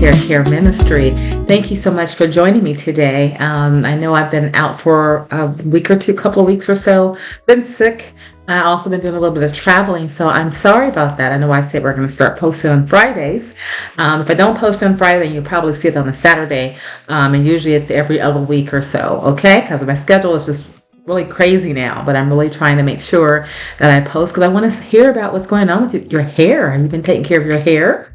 Hair Care Ministry. Thank you so much for joining me today. I know I've been out for a week or two, couple of weeks or so, been sick. I also been doing a little bit of traveling, so I'm sorry about that. I know I said we're going to start posting on Fridays. If I don't post on Friday, then you'll probably see it on a Saturday, and usually it's every other week or so, okay? Because my schedule is just really crazy now, but I'm really trying to make sure that I post because I want to hear about what's going on with your hair. Have you been taking care of your hair?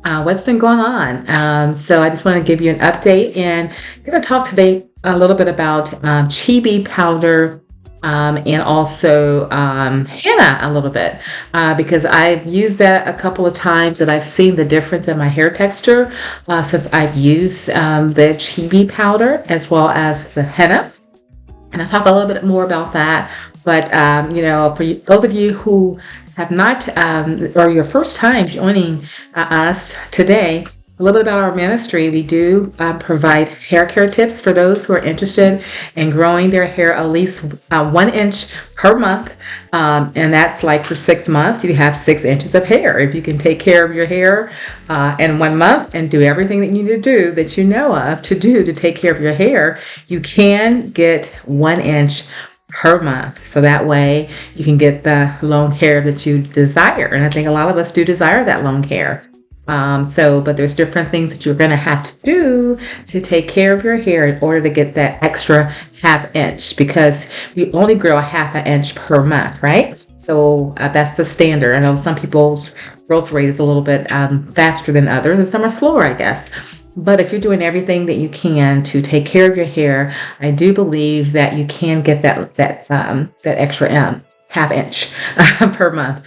What's been going on? So I just want to give you an update, and I'm going to talk today a little bit about Chebe powder and also henna a little bit because I've used that a couple of times and I've seen the difference in my hair texture since I've used the Chebe powder as well as the henna. And I'll talk a little bit more about that. But, for those of you who have not, or your first time joining us today, a little bit about our ministry. We do provide hair care tips for those who are interested in growing their hair at least 1 inch per month. And that's like for 6 months, you have 6 inches of hair. If you can take care of your hair in 1 month and do everything that you need to do that you know of to do to take care of your hair, you can get 1 inch per month. So that way you can get the long hair that you desire. And I think a lot of us do desire that long hair. But there's different things that you're going to have to do to take care of your hair in order to get that extra half inch, because we only grow a half an inch per month, right? So that's the standard. I know some people's growth rate is a little bit faster than others, and some are slower, I guess. But if you're doing everything that you can to take care of your hair, I do believe that you can get that extra half inch per month.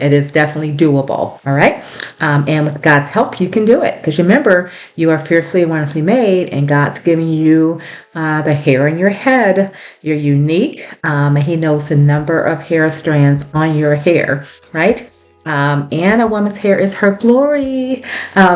It is definitely doable. All right. And with God's help, you can do it. Because remember, you are fearfully and wonderfully made, and God's giving you the hair in your head. You're unique. And He knows the number of hair strands on your hair, right? And a woman's hair is her glory.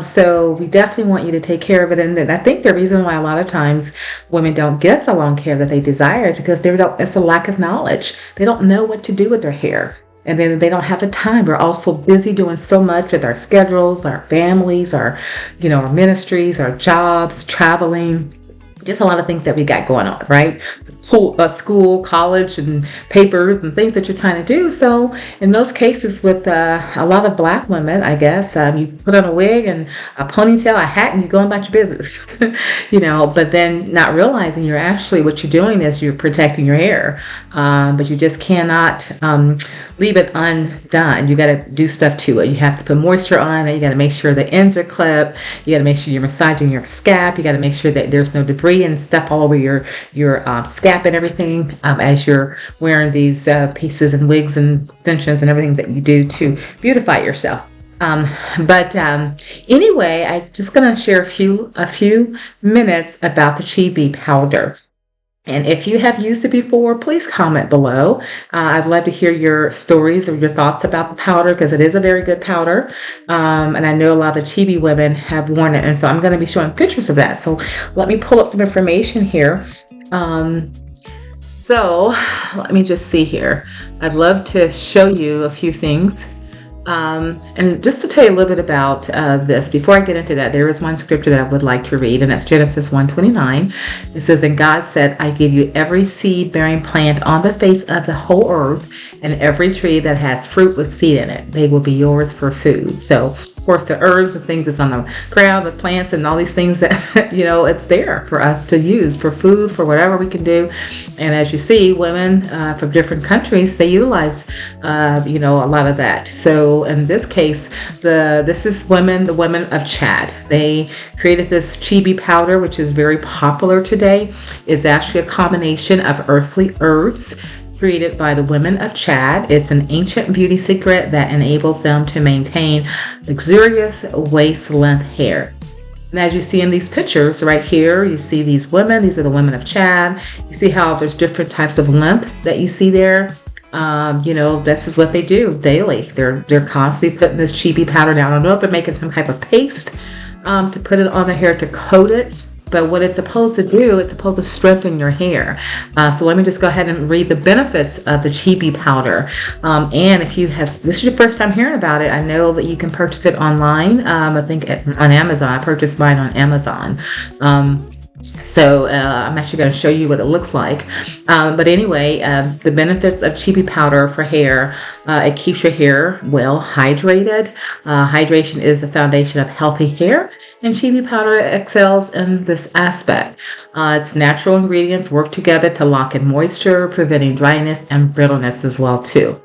So we definitely want you to take care of it. And I think the reason why a lot of times women don't get the long hair that they desire is because it's a lack of knowledge. They don't know what to do with their hair. And then they don't have the time. We're also busy doing so much with our schedules, our families, our ministries, our jobs, traveling. Just a lot of things that we got going on, right? School, college, and papers and things that you're trying to do. So in those cases with a lot of Black women, I guess, you put on a wig and a ponytail, a hat, and you go about your business, but then not realizing what you're doing is you're protecting your hair. But you just cannot leave it undone. You got to do stuff to it. You have to put moisture on it. You got to make sure the ends are clipped. You got to make sure you're massaging your scalp. You got to make sure that there's no debris and stuff all over your scalp and everything as you're wearing these pieces and wigs and extensions and everything that you do to beautify yourself. Anyway, I'm just going to share a few minutes about the Chebe powder. And if you have used it before, please comment below. I'd love to hear your stories or your thoughts about the powder because it is a very good powder. And I know a lot of the Chebe women have worn it. And so I'm going to be showing pictures of that. So let me pull up some information here. So let me just see here. I'd love to show you a few things. And just to tell you a little bit about this, before I get into that, there is one scripture that I would like to read, and that's Genesis 1:29. It says, "And God said, I give you every seed-bearing plant on the face of the whole earth, and every tree that has fruit with seed in it. They will be yours for food." So, of course, the herbs and things that's on the ground, the plants, and all these things that, it's there for us to use for food, for whatever we can do. And as you see, women from different countries, they utilize, a lot of that. So in this case, this is the women of Chad. They created this Chebe powder, which is very popular today. It's actually a combination of earthly herbs created by the women of Chad. It's an ancient beauty secret that enables them to maintain luxurious waist-length hair. And as you see in these pictures right here, you see these women. These are the women of Chad. You see how there's different types of length that you see there. This is what they do daily. They're constantly putting this Chebe powder down. I don't know if they're making some type of paste to put it on the hair to coat it, but what it's supposed to do, it's supposed to strengthen your hair. So let me just go ahead and read the benefits of the Chebe powder. And if this is your first time hearing about it, I know that you can purchase it online. I think on Amazon. I purchased mine on Amazon. So I'm actually going to show you what it looks like. But anyway, the benefits of Chebe powder for hair, it keeps your hair well hydrated. Hydration is the foundation of healthy hair, and Chebe powder excels in this aspect. Its natural ingredients work together to lock in moisture, preventing dryness and brittleness as well too.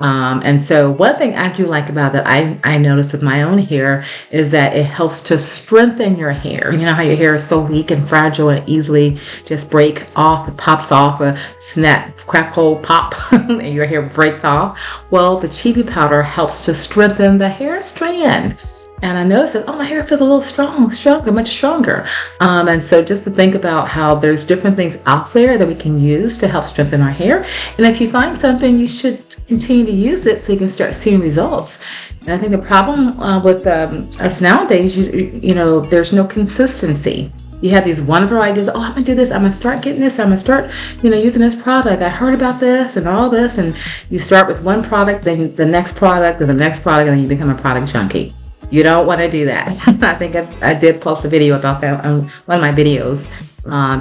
And so one thing I do like about that I noticed with my own hair is that it helps to strengthen your hair. You know how your hair is so weak and fragile and easily just break off, it pops off, a snap, crackle, pop, and your hair breaks off. Well, the Chebe powder helps to strengthen the hair strand. And I noticed that, my hair feels a little stronger, much stronger. And so just to think about how there's different things out there that we can use to help strengthen our hair. And if you find something, you should continue to use it so you can start seeing results. And I think the problem with us nowadays, you know, there's no consistency. You have these wonderful ideas. I'm going to do this. I'm going to start getting this. I'm going to start, using this product. I heard about this and all this. And you start with one product, then the next product, and the next product, and then you become a product junkie. You don't want to do that. I think I did post a video about that on one of my videos.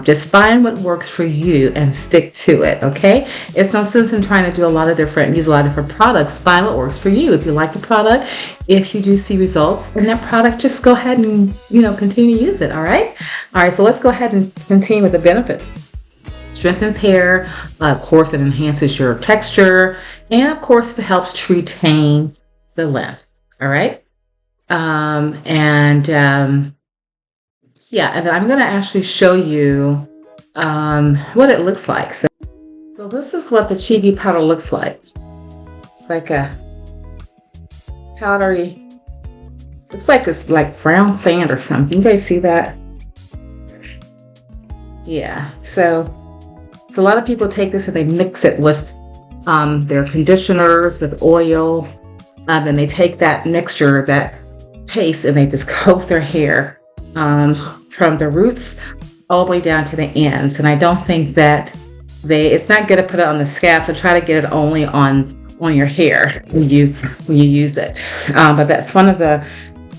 Just find what works for you and stick to it, okay? It's no sense in trying to use a lot of different products. Find what works for you. If you like the product, if you do see results in that product, just go ahead and, continue to use it, all right? All right, so let's go ahead and continue with the benefits. Strengthens hair, of course, it enhances your texture, and of course, it helps to retain the length, all right? And I'm going to actually show you what it looks like. So this is what the Chebe powder looks like. It's like a powdery, it's like brown sand or something. You guys see that? Yeah. So a lot of people take this and they mix it with their conditioners, with oil. Then they take that mixture, that paste, and they just coat their hair from the roots all the way down to the ends. And I don't think that it's not good to put it on the scalp, so try to get it only on your hair when you use it. But that's one of the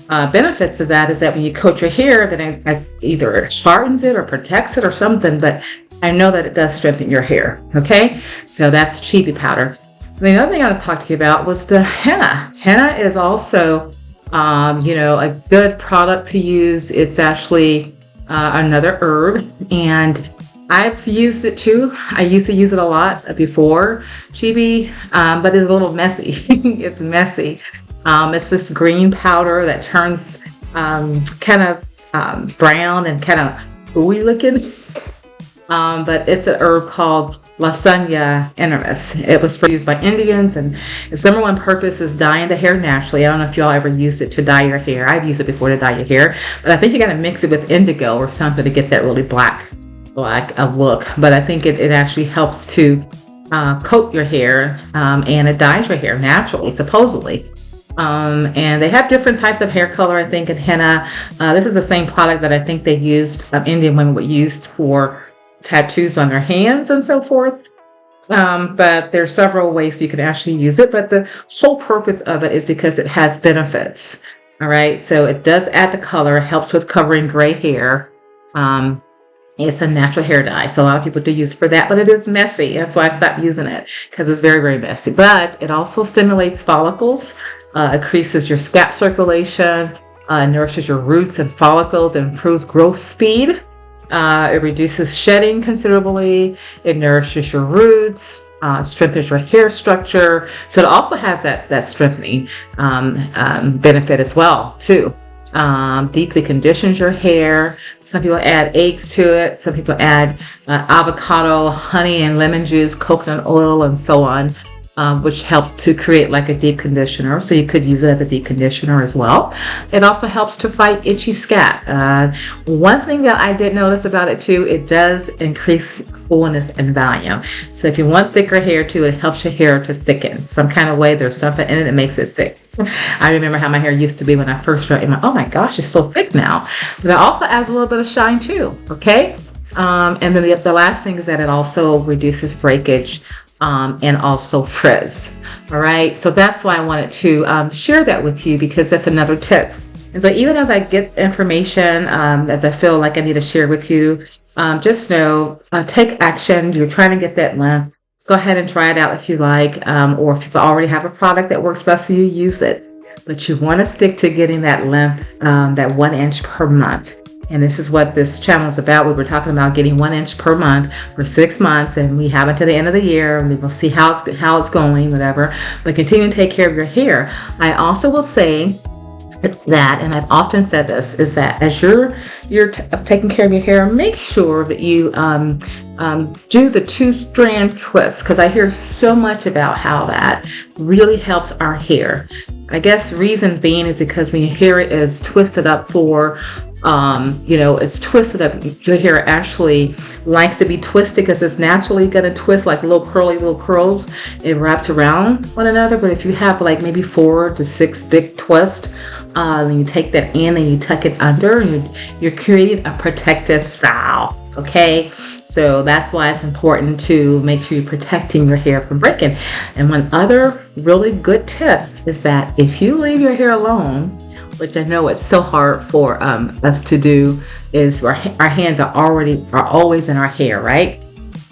benefits of that, is that when you coat your hair, then it either hardens it or protects it or something, but I know that it does strengthen your hair. Okay, so that's Chebe powder. And the other thing I was talking to you about was the henna. Henna is also a good product to use. It's actually another herb, and I've used it too. I used to use it a lot before Chebe, but it's a little messy. It's messy. It's this green powder that turns kind of brown and kind of ooey looking. But it's an herb called Lysania enormis. It was used by Indians, and its number one purpose is dyeing the hair naturally. I don't know if y'all ever used it to dye your hair. I've used it before to dye your hair, but I think you got to mix it with indigo or something to get that really black look. But I think it actually helps to coat your hair, and it dyes your hair naturally, supposedly. And they have different types of hair color, I think, in henna. This is the same product that I think they used, Indian women would use for tattoos on their hands and so forth. But there's several ways you can actually use it, but the whole purpose of it is because it has benefits. All right, so it does add the color, helps with covering gray hair. It's a natural hair dye, so a lot of people do use it for that, but it is messy. That's why I stopped using it, because it's very, very messy. But it also stimulates follicles, increases your scalp circulation, nourishes your roots and follicles, and improves growth speed. It reduces shedding considerably. It nourishes your roots, strengthens your hair structure. So it also has that strengthening benefit as well too. Deeply conditions your hair. Some people add eggs to it. Some people add avocado, honey, and lemon juice, coconut oil, and so on. which helps to create like a deep conditioner. So you could use it as a deep conditioner as well. It also helps to fight itchy scalp. One thing that I did notice about it too, it does increase fullness and volume. So if you want thicker hair too, it helps your hair to thicken. Some kind of way, there's something in it that makes it thick. I remember how my hair used to be when I first started. Oh my gosh, it's so thick now. But it also adds a little bit of shine too, okay? And then the last thing is that it also reduces breakage and also frizz. All right, so that's why I wanted to share that with you, because that's another tip. And so even as I get information, as I feel like I need to share with you, just know, take action. You're trying to get that length. Go ahead and try it out if you like, or if you already have a product that works best for you, use it. But you want to stick to getting that length, that 1 inch per month. And this is what this channel is about. We were talking about getting 1 inch per month for 6 months, and we have until the end of the year, and we will see how it's going, whatever. But continue to take care of your hair. I also will say that, and I've often said this, is that as you're taking care of your hair, make sure that you do the 2-strand twist, because I hear so much about how that really helps our hair. I guess reason being is because when your hair is twisted up for it's twisted up. Your hair actually likes to be twisted because it's naturally going to twist like little curls. It wraps around one another. But if you have like maybe 4 to 6 big twists, then you take that in and you tuck it under, and you're creating a protective style. Okay, so that's why it's important to make sure you're protecting your hair from breaking. And one other really good tip is that if you leave your hair alone, which I know it's so hard for us to do, is our hands are always in our hair, right?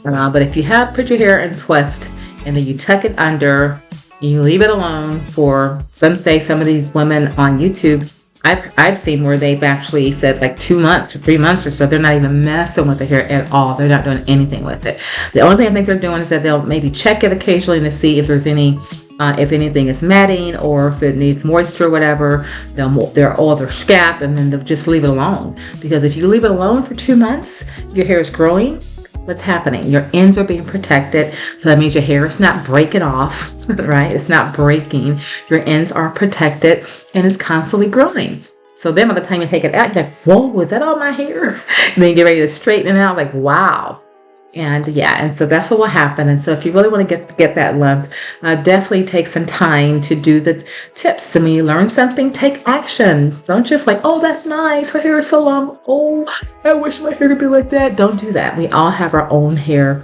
But if you put your hair in twist and then you tuck it under, and you leave it alone for some of these women on YouTube, I've seen where they've actually said like 2 months or 3 months or so, they're not even messing with the hair at all. They're not doing anything with it. The only thing I think they're doing is that they'll maybe check it occasionally to see if there's if anything is matting or if it needs moisture or whatever. They'll oil their scalp, and then they'll just leave it alone. Because if you leave it alone for 2 months, your hair is growing. What's happening? Your ends are being protected. So that means your hair is not breaking off, right? It's not breaking. Your ends are protected and it's constantly growing. So then by the time you take it out, you're like, whoa, was that all my hair? And then you get ready to straighten it out, like, wow. And so that's what will happen. And so if you really want to get that length, definitely take some time to do the tips. And when you learn something, take action. Don't just like, oh, that's nice, her hair is so long. Oh, I wish my hair could be like that. Don't do that. We all have our own hair.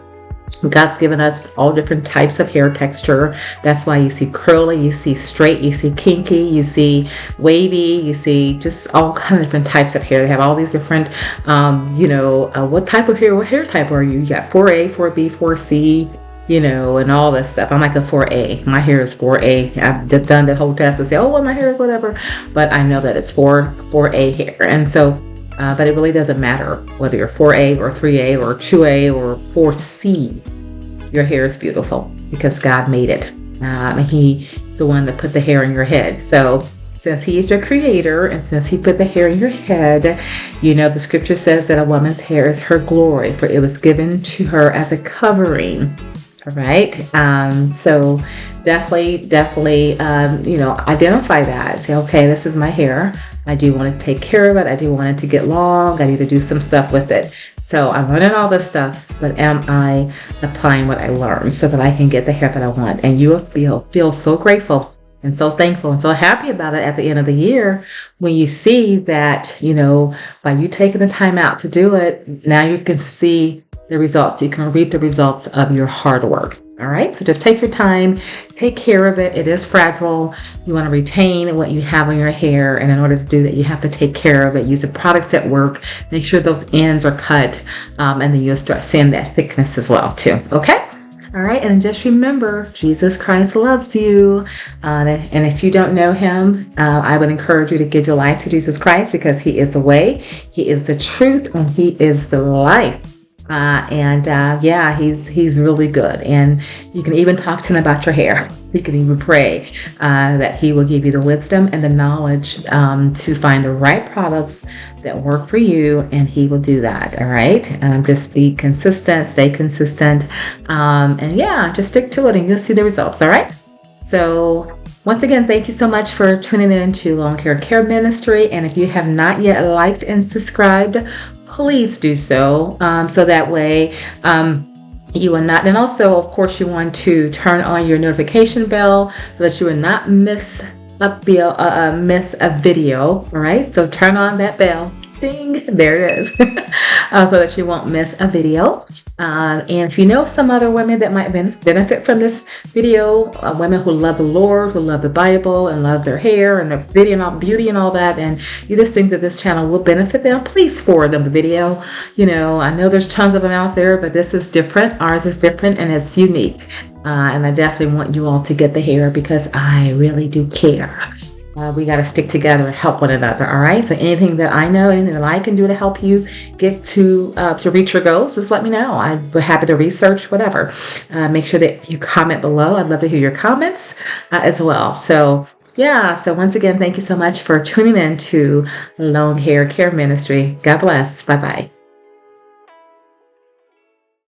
God's given us all different types of hair texture. That's why you see curly, you see straight, you see kinky, you see wavy, you see just all kind of different types of hair. They have all these different, what type of hair, what hair type are you? You got 4A, 4B, 4C, and all this stuff. I'm like a 4A. My hair is 4A. I've done the whole test to say, oh, well, my hair is whatever. But I know that it's 4A hair. And so, but it really doesn't matter whether you're 4A or 3A or 2A or 4C. Your hair is beautiful because God made it. And He's the one that put the hair in your head. So since He is your creator and since He put the hair in your head, the scripture says that a woman's hair is her glory, for it was given to her as a covering. All right. So definitely, identify that. Say, okay, this is my hair. I do want to take care of it. I do want it to get long. I need to do some stuff with it. So I'm learning all this stuff, but am I applying what I learned so that I can get the hair that I want? And you will feel so grateful and so thankful and so happy about it at the end of the year when you see that, by you taking the time out to do it, now you can see the results. You can reap the results of your hard work. All right. So just take your time, take care of it. It is fragile. You want to retain what you have on your hair. And in order to do that, you have to take care of it. Use the products that work. Make sure those ends are cut. And then you'll start seeing that thickness as well too. Okay. All right. And just remember, Jesus Christ loves you. And if you don't know Him, I would encourage you to give your life to Jesus Christ, because He is the way, He is the truth, and He is the life. He's really good. And you can even talk to Him about your hair. we can even pray that He will give you the wisdom and the knowledge to find the right products that work for you, and He will do that. All right. Just be consistent, stay consistent, and yeah, just stick to it, and you'll see the results. All right. So once again, thank you so much for tuning in to Long Hair Care Ministry. And if you have not yet liked and subscribed, please do so. So that way, you will not, and also, of course, you want to turn on your notification bell so that you will not miss a video. All right, so turn on that bell. Ding, there it is, so that you won't miss a video. And if you know some other women that might benefit from this video, women who love the Lord, who love the Bible, and love their hair and their beauty and all that, and you just think that this channel will benefit them, please forward them the video. You know, I know there's tons of them out there, but this is different. Ours is different, and it's unique. And I definitely want you all to get the hair because I really do care. We got to stick together and help one another. All right. So anything that I know, anything that I can do to help you get to reach your goals, just let me know. I'm happy to research whatever. Make sure that you comment below. I'd love to hear your comments as well. So yeah. So once again, thank you so much for tuning in to Long Hair Care Ministry. God bless. Bye bye.